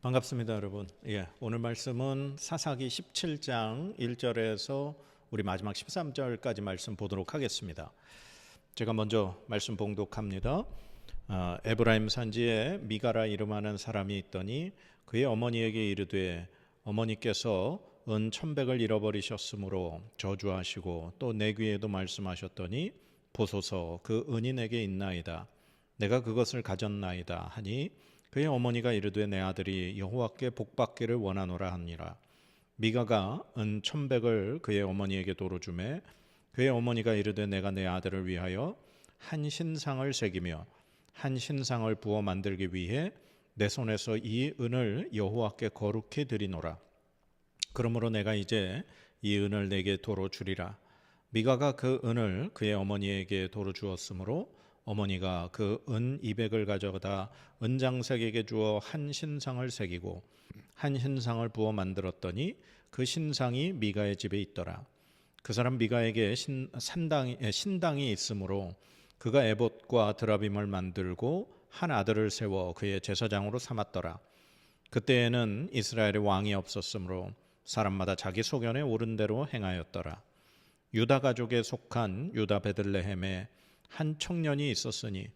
반갑습니다, 여러분. 오늘 말씀은 사사기 17장 1절에서 우리 마지막 13절까지 말씀 보도록 하겠습니다. 제가 먼저 말씀 봉독합니다. 에브라임 산지에 미가라 이름하는 사람이 있더니 그의 어머니에게 이르되 어머니께서 은 1,100을 잃어버리셨으므로 저주하시고 또 내 귀에도 말씀하셨더니 보소서 그 은이 내게 있나이다. 내가 그것을 가졌나이다 하니 그의 어머니가 이르되 내 아들이 여호와께 복받기를 원하노라 하니라. 미가가 은 1,100을 그의 어머니에게 도로 주매 그의 어머니가 이르되 내가 내 아들을 위하여 한 신상을 새기며 한 신상을 부어 만들기 위해 내 손에서 이 은을 여호와께 거룩히 드리노라. 그러므로 내가 이제 이 은을 내게 도로 주리라. 미가가 그 은을 그의 어머니에게 도로 주었으므로 어머니가 그 은 200을 가져다 은장색에게 주어 한 신상을 새기고 한 신상을 부어 만들었더니 그 신상이 미가의 집에 있더라. 그 사람 미가에게 신당이 있으므로 그가 에봇과 드라빔을 만들고 한 아들을 세워 그의 제사장으로 삼았더라. 그때에는 이스라엘에 왕이 없었으므로 사람마다 자기 소견에 옳은 대로 행하였더라. 유다 가족에 속한 유다 베들레헴에 한 청년이 있었으니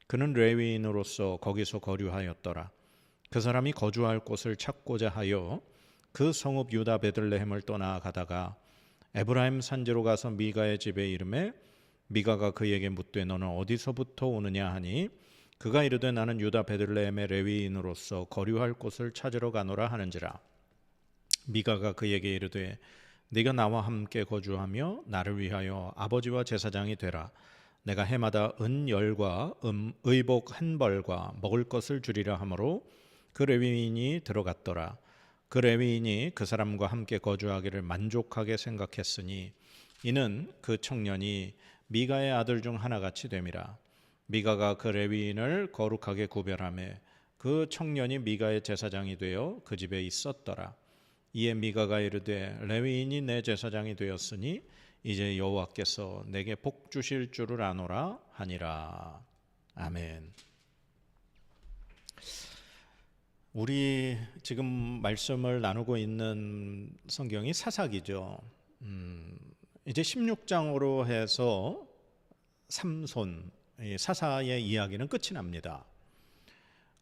그는 레위인으로서 거기서 거류하였더라. 그 사람이 거주할 곳을 찾고자 하여 그 성읍 유다 베들레헴을 떠나 가다가 에브라임 산지로 가서 미가의 집에 이르매 미가가 그에게 묻되 너는 어디서부터 오느냐 하니 그가 이르되 나는 유다 베들레헴의 레위인으로서 거류할 곳을 찾으러 가노라 하는지라. 미가가 그에게 이르되 네가 나와 함께 거주하며 나를 위하여 아버지와 제사장이 되라. 내가 해마다 은 10과 의복 1벌과 먹을 것을 주리라 하므로 그 레위인이 들어갔더라. 그 레위인이 그 사람과 함께 거주하기를 만족하게 생각했으니 이는 그 청년이 미가의 아들 중 하나같이 됨이라. 미가가 그 레위인을 거룩하게 구별하매 그 청년이 미가의 제사장이 되어 그 집에 있었더라. 이에 미가가 이르되 레위인이 내 제사장이 되었으니 이제 여호와께서 내게 복 주실 줄을 아노라 하니라. 아멘. 우리 지금 말씀을 나누고 있는 성경이 사사기죠. 이제 16장으로 해서 삼손 사사의 이야기는 끝이 납니다.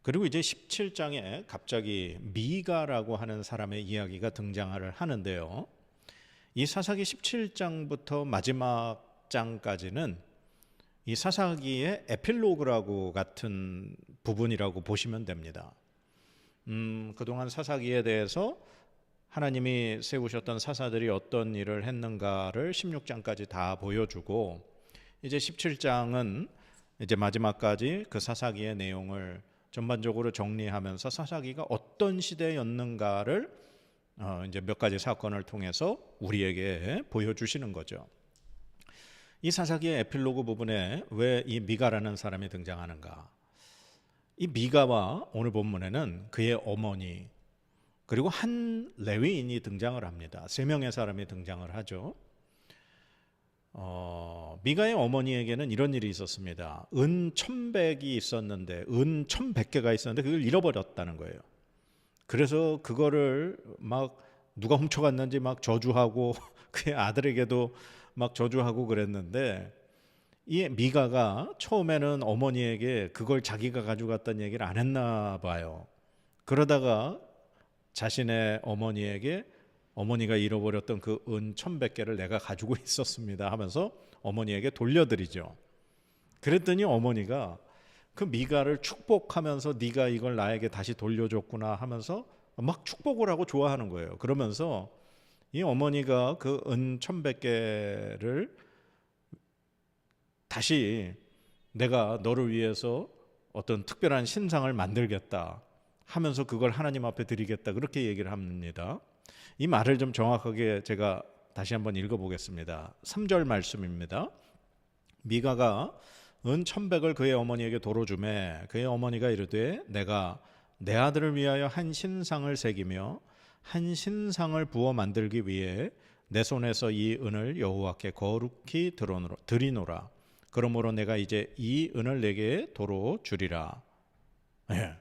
그리고 이제 17장에 갑자기 미가라고 하는 사람의 이야기가 등장을 하는데요. 이 사사기 17장부터 마지막 장까지는 이 사사기의 에필로그라고 같은 부분이라고 보시면 됩니다. 그동안 사사기에 대해서 하나님이 세우셨던 사사들이 어떤 일을 했는가를 16장까지 다 보여주고 이제 17장은 이제 마지막까지 그 사사기의 내용을 전반적으로 정리하면서 사사기가 어떤 시대였는가를 이제 몇 가지 사건을 통해서 우리에게 보여주시는 거죠. 이 사사기의 에필로그 부분에 왜 이 미가라는 사람이 등장하는가? 이 미가와 오늘 본문에는 그의 어머니 그리고 한 레위인이 등장을 합니다. 3명의 사람이 등장을 하죠. 미가의 어머니에게는 이런 일이 있었습니다. 은 1,100이 있었는데 은 1,100개가 있었는데 그걸 잃어버렸다는 거예요. 그래서 그거를 막 누가 훔쳐갔는지 막 저주하고 그의 아들에게도 막 저주하고 그랬는데 이 미가가 처음에는 어머니에게 그걸 자기가 가져갔다는 얘기를 안 했나 봐요. 그러다가 자신의 어머니에게 어머니가 잃어버렸던 그 은 1,100개를 내가 가지고 있었습니다 하면서 어머니에게 돌려드리죠. 그랬더니 어머니가 그 미가를 축복하면서 네가 이걸 나에게 다시 돌려줬구나 하면서 막 축복을 하고 좋아하는 거예요. 그러면서 이 어머니가 그 은 1,100개를 다시 내가 너를 위해서 어떤 특별한 신상을 만들겠다 하면서 그걸 하나님 앞에 드리겠다 그렇게 얘기를 합니다. 이 말을 좀 정확하게 제가 다시 한번 읽어보겠습니다. 3절 말씀입니다. 미가가 은 1,100을 그의 어머니에게 도로 주매 그의 어머니가 이르되 내가 내 아들을 위하여 한 신상을 새기며 한 신상을 부어 만들기 위해 내 손에서 이 은을 여호와께 거룩히 드리노라. 그러므로 내가 이제 이 은을 내게 도로 주리라. 예.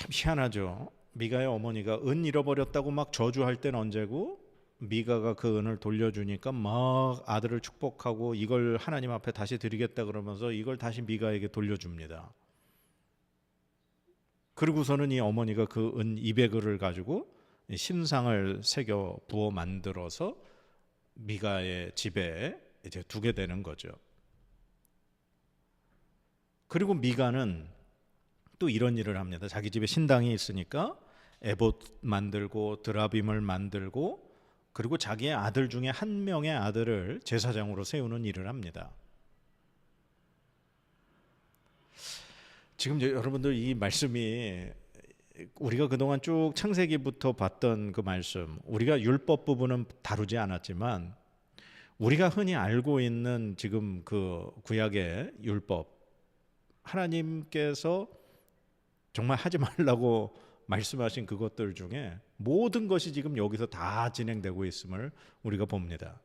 참 희한하죠. 미가의 어머니가 은 잃어버렸다고 막 저주할 때는 언제고, 미가가 그 은을 돌려주니까 막 아들을 축복하고 이걸 하나님 앞에 다시 드리겠다 그러면서 이걸 다시 미가에게 돌려줍니다. 그리고서는 이 어머니가 그 은 200을을 가지고 신상을 새겨 부어 만들어서 미가의 집에 이제 두게 되는 거죠. 그리고 미가는 또 이런 일을 합니다. 자기 집에 신당이 있으니까 에봇 만들고 드라빔을 만들고, 그리고 자기의 아들 중에 한 명의 아들을 제사장으로 세우는 일을 합니다. 지금 여러분들 이 말씀이 우리가 그동안 쭉 창세기부터 봤던 그 말씀, 우리가 율법 부분은 다루지 않았지만 우리가 흔히 알고 있는 지금 그 구약의 율법, 하나님께서 정말 하지 말라고 말씀하신 그것들 중에 모든 것이 지금 여기서 다 진행되고 있음을 우리가 봅니다.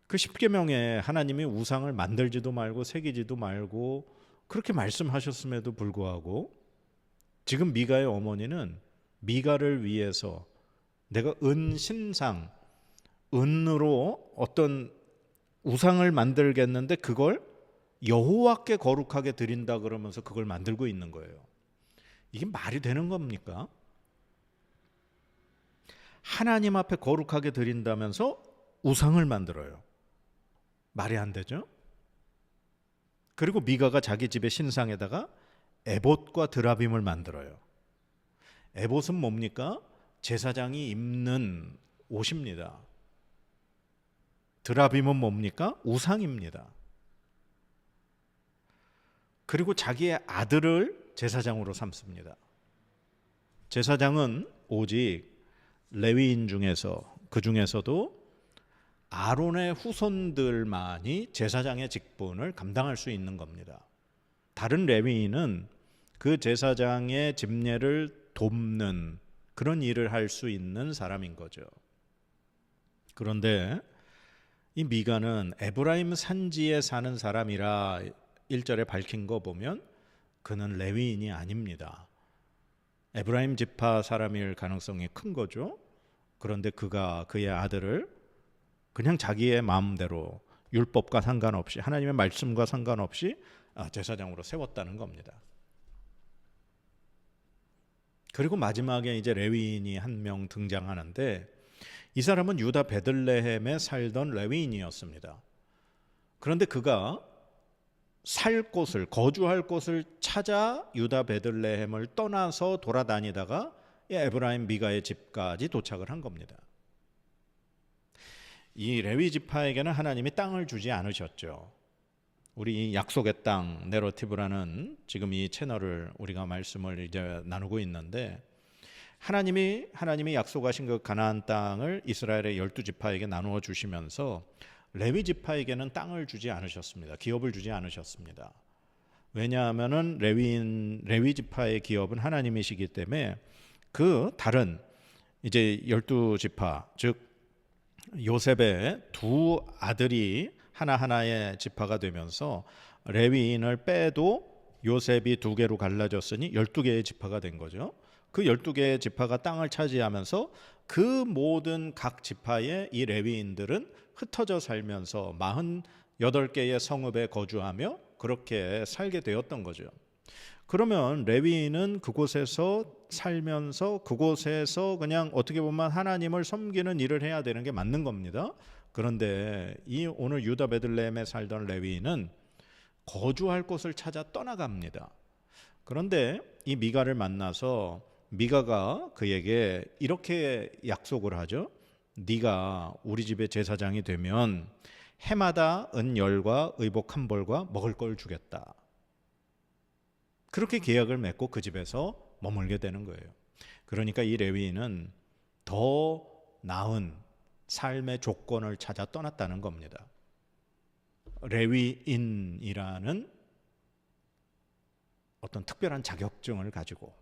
그 십계명에 하나님이 우상을 만들지도 말고 새기지도 말고 그렇게 말씀하셨음에도 불구하고 지금 미가의 어머니는 미가를 위해서 내가 은신상, 은으로 어떤 우상을 만들겠는데 그걸 여호와께 거룩하게 드린다 그러면서 그걸 만들고 있는 거예요. 이게 말이 되는 겁니까? 하나님 앞에 거룩하게 드린다면서 우상을 만들어요. 말이 안 되죠? 그리고 미가가 자기 집의 신상에다가 에봇과 드라빔을 만들어요. 에봇은 뭡니까? 제사장이 입는 옷입니다. 드라빔은 뭡니까? 우상입니다. 그리고 자기의 아들을 제사장으로 삼습니다. 제사장은 오직 레위인 중에서, 그 중에서도 아론의 후손들만이 제사장의 직분을 감당할 수 있는 겁니다. 다른 레위인은 그 제사장의 집례를 돕는 그런 일을 할 수 있는 사람인 거죠. 그런데 이 미가는 에브라임 산지에 사는 사람이라 1절에 밝힌 거 보면 그는 레위인이 아닙니다. 에브라임 지파 사람일 가능성이 큰 거죠. 그런데 그가 그의 아들을 그냥 자기의 마음대로 율법과 상관없이, 하나님의 말씀과 상관없이 제사장으로 세웠다는 겁니다. 그리고 마지막에 이제 레위인이 한 명 등장하는데, 이 사람은 유다 베들레헴에 살던 레위인이었습니다. 그런데 그가 살 곳을, 거주할 곳을 찾아 유다 베들레헴을 떠나서 돌아다니다가 에브라임 미가의 집까지 도착을 한 겁니다. 이 레위 지파에게는 하나님이 땅을 주지 않으셨죠. 우리 이 약속의 땅 내러티브라는 지금 이 채널을 우리가 말씀을 이제 나누고 있는데, 하나님이 약속하신 그 가나안 땅을 이스라엘의 12지파에게 나누어 주시면서 레위 지파에게는 땅을 주지 않으셨습니다. 기업을 주지 않으셨습니다. 왜냐하면은 레위 지파의 기업은 하나님이시기 때문에 그 다른 이제 12지파, 즉 요셉의 두 아들이 하나하나의 지파가 되면서 레위인을 빼도 요셉이 2개로 갈라졌으니 12개의 지파가 된 거죠. 그 12개의 지파가 땅을 차지하면서 그 모든 각 지파의 이 레위인들은 흩어져 살면서 48개의 성읍에 거주하며 그렇게 살게 되었던 거죠. 그러면 레위인은 그곳에서 살면서 그곳에서 그냥 어떻게 보면 하나님을 섬기는 일을 해야 되는 게 맞는 겁니다. 그런데 이 오늘 유다 베들레헴에 살던 레위인은 거주할 곳을 찾아 떠나갑니다. 그런데 이 미가를 만나서 미가가 그에게 이렇게 약속을 하죠. 네가 우리 집의 제사장이 되면 해마다 은 10과 의복 1벌과 먹을 걸 주겠다. 그렇게 계약을 맺고 그 집에서 머물게 되는 거예요. 그러니까 이 레위인은 더 나은 삶의 조건을 찾아 떠났다는 겁니다. 레위인이라는 어떤 특별한 자격증을 가지고.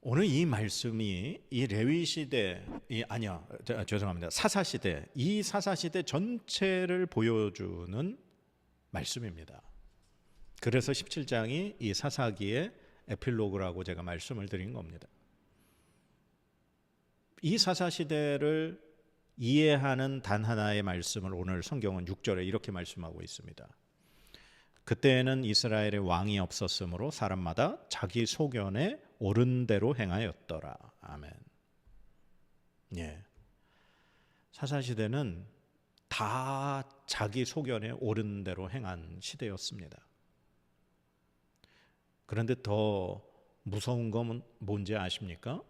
오늘 이 말씀이 이 레위 시대, 사사 시대, 이 사사 시대 전체를 보여주는 말씀입니다. 그래서 17장이 이 사사기의 에필로그라고 제가 말씀을 드린 겁니다. 이 사사시대를 이해하는 단 하나의 말씀을 오늘 성경은 6절에 이렇게 말씀하고 있습니다. 그때에는 이스라엘의 왕이 없었으므로 사람마다 자기 소견에 옳은 대로 행하였더라. 아멘. 예. 사사시대는 다 자기 소견에 옳은 대로 행한 시대였습니다. 그런데 더 무서운 건 뭔지 아십니까?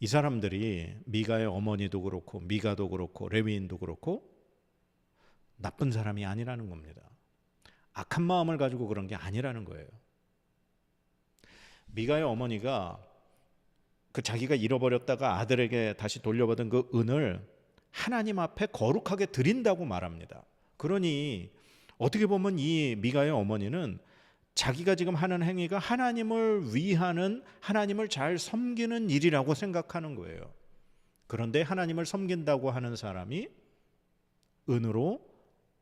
이 사람들이 미가의 어머니도 그렇고 미가도 그렇고 레위인도 그렇고 나쁜 사람이 아니라는 겁니다. 악한 마음을 가지고 그런 게 아니라는 거예요. 미가의 어머니가 그 자기가 잃어버렸다가 아들에게 다시 돌려받은 그 은을 하나님 앞에 거룩하게 드린다고 말합니다. 그러니 어떻게 보면 이 미가의 어머니는 자기가 지금 하는 행위가 하나님을 위하는, 하나님을 잘 섬기는 일이라고 생각하는 거예요. 그런데 하나님을 섬긴다고 하는 사람이 은으로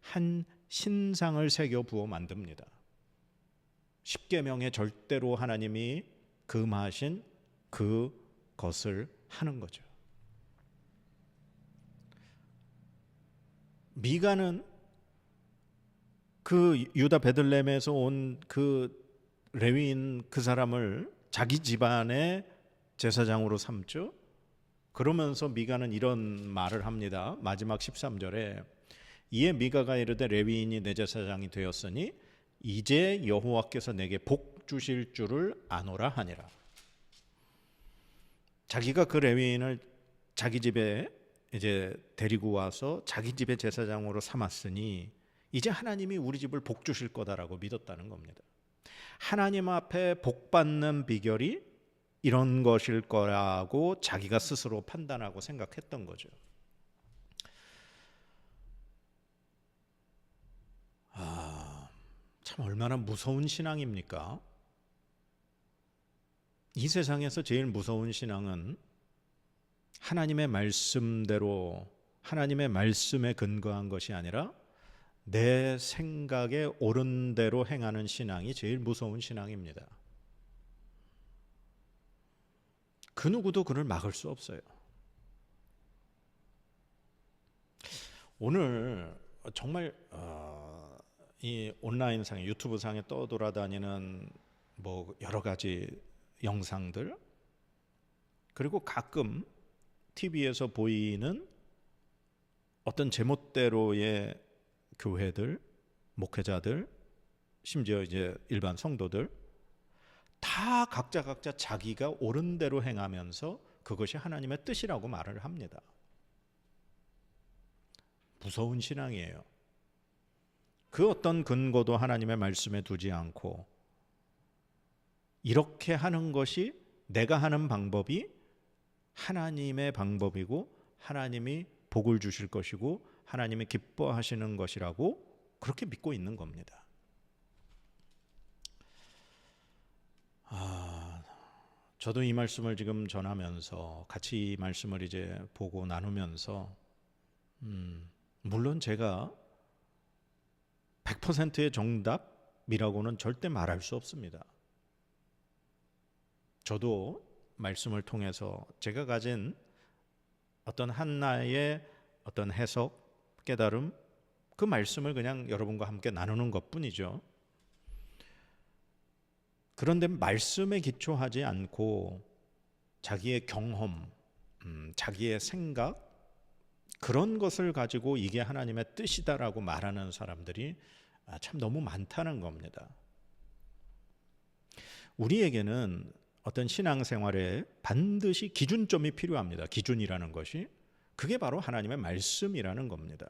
한 신상을 새겨 부어 만듭니다. 십계명에 절대로 하나님이 금하신 그것을 하는 거죠. 미가는 그 유다 베들레헴에서 온 그 레위인 그 사람을 자기 집안의 제사장으로 삼죠. 그러면서 미가는 이런 말을 합니다. 마지막 13절에 이에 미가가 이르되 레위인이 내 제사장이 되었으니 이제 여호와께서 내게 복 주실 줄을 아노라 하니라. 자기가 그 레위인을 자기 집에 이제 데리고 와서 자기 집의 제사장으로 삼았으니 이제 하나님이 우리 집을 복 주실 거다라고 믿었다는 겁니다. 하나님 앞에 복 받는 비결이 이런 것일 거라고 자기가 스스로 판단하고 생각했던 거죠. 참 얼마나 무서운 신앙입니까? 이 세상에서 제일 무서운 신앙은 하나님의 말씀대로, 하나님의 말씀에 근거한 것이 아니라 내 생각에 옳은 대로 행하는 신앙이 제일 무서운 신앙입니다. 그 누구도 그를 막을 수 없어요. 오늘 정말 이 온라인상에, 유튜브상에 떠돌아다니는 뭐 여러 가지 영상들, 그리고 가끔 TV에서 보이는 어떤 제멋대로의 교회들, 목회자들, 심지어 이제 일반 성도들 다 각자 자기가 옳은 대로 행하면서 그것이 하나님의 뜻이라고 말을 합니다. 무서운 신앙이에요. 그 어떤 근거도 하나님의 말씀에 두지 않고 이렇게 하는 것이, 내가 하는 방법이 하나님의 방법이고 하나님이 복을 주실 것이고 하나님이 기뻐하시는 것이라고 그렇게 믿고 있는 겁니다. 저도 이 말씀을 지금 전하면서 같이 이 말씀을 이제 보고 나누면서 물론 제가 100%의 정답이라고는 절대 말할 수 없습니다. 저도 말씀을 통해서 제가 가진 어떤 하나의 어떤 해석, 깨달음, 그 말씀을 그냥 여러분과 함께 나누는 것뿐이죠. 그런데 말씀에 기초하지 않고 자기의 경험, 자기의 생각, 그런 것을 가지고 이게 하나님의 뜻이다라고 말하는 사람들이 참 너무 많다는 겁니다. 우리에게는 어떤 신앙생활에 반드시 기준점이 필요합니다. 기준이라는 것이, 그게 바로 하나님의 말씀이라는 겁니다.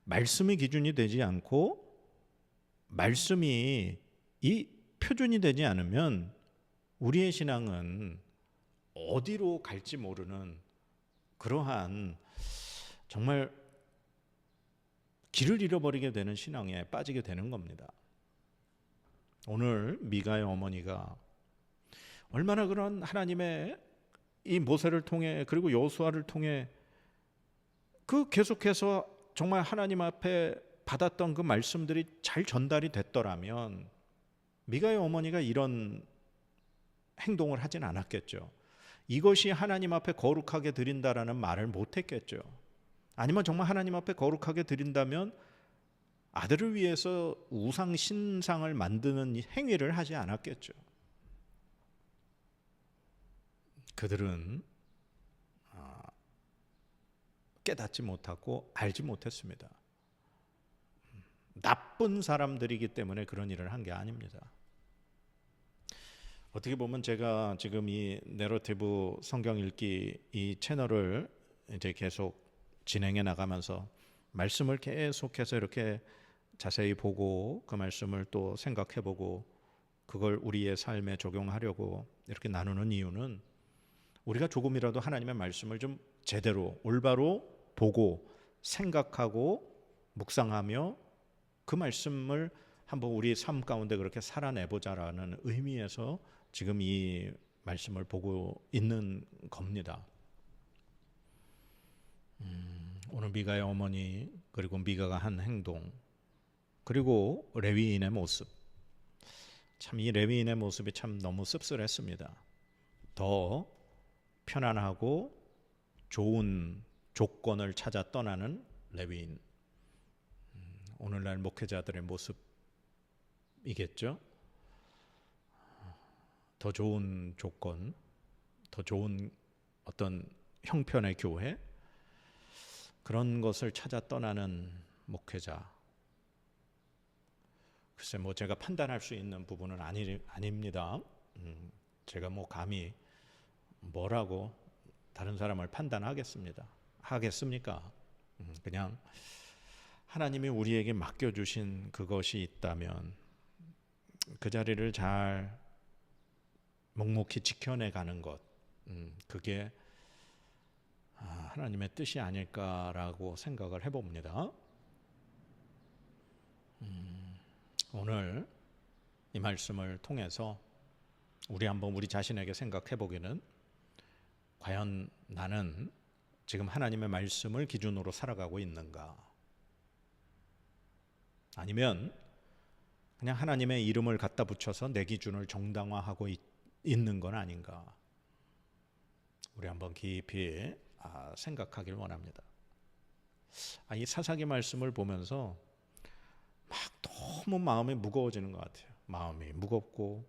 말씀이 기준이 되지 않고 말씀이 이 표준이 되지 않으면 우리의 신앙은 어디로 갈지 모르는 그러한 정말 길을 잃어버리게 되는 신앙에 빠지게 되는 겁니다. 오늘 미가의 어머니가 얼마나 그런 하나님의 이 모세를 통해, 그리고 여호수아를 통해 그 계속해서 정말 하나님 앞에 받았던 그 말씀들이 잘 전달이 됐더라면 미가의 어머니가 이런 행동을 하진 않았겠죠. 이것이 하나님 앞에 거룩하게 드린다라는 말을 못했겠죠. 아니면 정말 하나님 앞에 거룩하게 드린다면 아들을 위해서 우상 신상을 만드는 행위를 하지 않았겠죠. 그들은 깨닫지 못하고 알지 못했습니다. 나쁜 사람들이기 때문에 그런 일을 한 게 아닙니다. 어떻게 보면 제가 지금 이 내러티브 성경 읽기 이 채널을 이제 계속 진행해 나가면서 말씀을 계속해서 이렇게 자세히 보고 그 말씀을 또 생각해 보고 그걸 우리의 삶에 적용하려고 이렇게 나누는 이유는 우리가 조금이라도 하나님의 말씀을 좀 제대로 올바로 보고 생각하고 묵상하며 그 말씀을 한번 우리 삶 가운데 그렇게 살아내보자라는 의미에서 지금 이 말씀을 보고 있는 겁니다. 오늘 미가의 어머니 그리고 미가가 한 행동 그리고 레위인의 모습, 참 이 레위인의 모습이 참 너무 씁쓸했습니다. 더 편안하고 좋은 조건을 찾아 떠나는 레위인, 오늘날 목회자들의 모습이겠죠. 더 좋은 조건, 더 좋은 어떤 형편의 교회, 그런 것을 찾아 떠나는 목회자. 글쎄 뭐 제가 판단할 수 있는 부분은 아닙니다. 제가 뭐 감히 뭐라고 다른 사람을 하겠습니까? 그냥 하나님이 우리에게 맡겨주신 그것이 있다면 그 자리를 잘 묵묵히 지켜내가는 것, 그게 하나님의 뜻이 아닐까라고 생각을 해봅니다. 오늘 이 말씀을 통해서 우리 한번 우리 자신에게 생각해 보기는, 과연 나는 지금 하나님의 말씀을 기준으로 살아가고 있는가? 아니면 그냥 하나님의 이름을 갖다 붙여서 내 기준을 정당화하고 있는 건 아닌가? 우리 한번 깊이 생각하길 원합니다. 이 사사기 말씀을 보면서 막 너무 마음이 무거워지는 것 같아요. 마음이 무겁고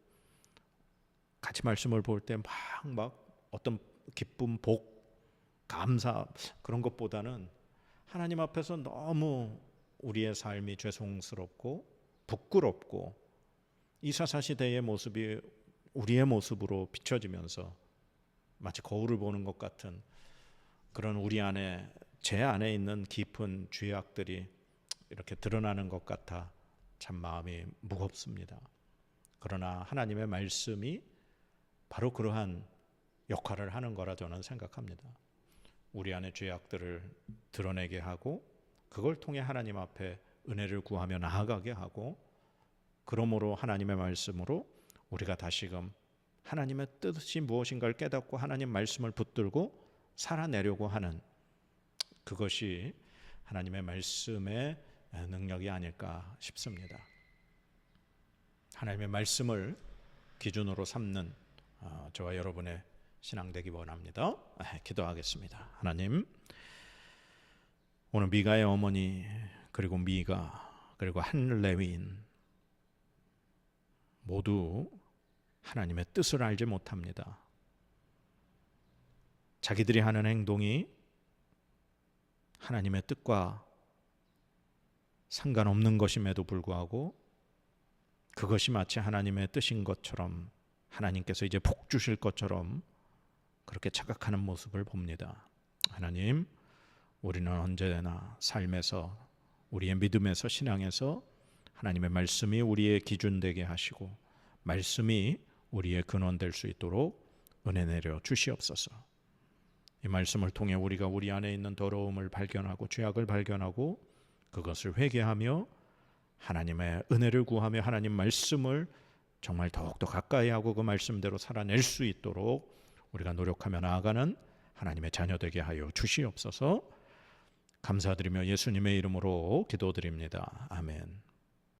같이 말씀을 볼 때 막 어떤 기쁨, 복, 감사 그런 것보다는 하나님 앞에서 너무 우리의 삶이 죄송스럽고 부끄럽고 이사사 시대의 모습이 우리의 모습으로 비춰지면서 마치 거울을 보는 것 같은 그런 우리 안에, 제 안에 있는 깊은 죄악들이 이렇게 드러나는 것 같아 참 마음이 무겁습니다. 그러나 하나님의 말씀이 바로 그러한 역할을 하는 거라 저는 생각합니다. 우리 안의 죄악들을 드러내게 하고 그걸 통해 하나님 앞에 은혜를 구하며 나아가게 하고, 그러므로 하나님의 말씀으로 우리가 다시금 하나님의 뜻이 무엇인가를 깨닫고 하나님 말씀을 붙들고 살아내려고 하는, 그것이 하나님의 말씀의 능력이 아닐까 싶습니다. 하나님의 말씀을 기준으로 삼는 저와 여러분의 신앙 되기 원합니다. 기도하겠습니다. 하나님, 오늘 미가의 어머니 그리고 미가 그리고 한 레위인 모두 하나님의 뜻을 알지 못합니다. 자기들이 하는 행동이 하나님의 뜻과 상관없는 것임에도 불구하고 그것이 마치 하나님의 뜻인 것처럼, 하나님께서 이제 복 주실 것처럼 그렇게 착각하는 모습을 봅니다. 하나님, 우리는 언제나 삶에서, 우리의 믿음에서, 신앙에서 하나님의 말씀이 우리의 기준 되게 하시고 말씀이 우리의 근원 될 수 있도록 은혜 내려 주시옵소서. 이 말씀을 통해 우리가 우리 안에 있는 더러움을 발견하고 죄악을 발견하고 그것을 회개하며 하나님의 은혜를 구하며 하나님 말씀을 정말 더욱더 가까이 하고 그 말씀대로 살아낼 수 있도록 우리가 노력하며 나아가는 하나님의 자녀 되게 하여 주시옵소서. 감사드리며 예수님의 이름으로 기도드립니다. 아멘.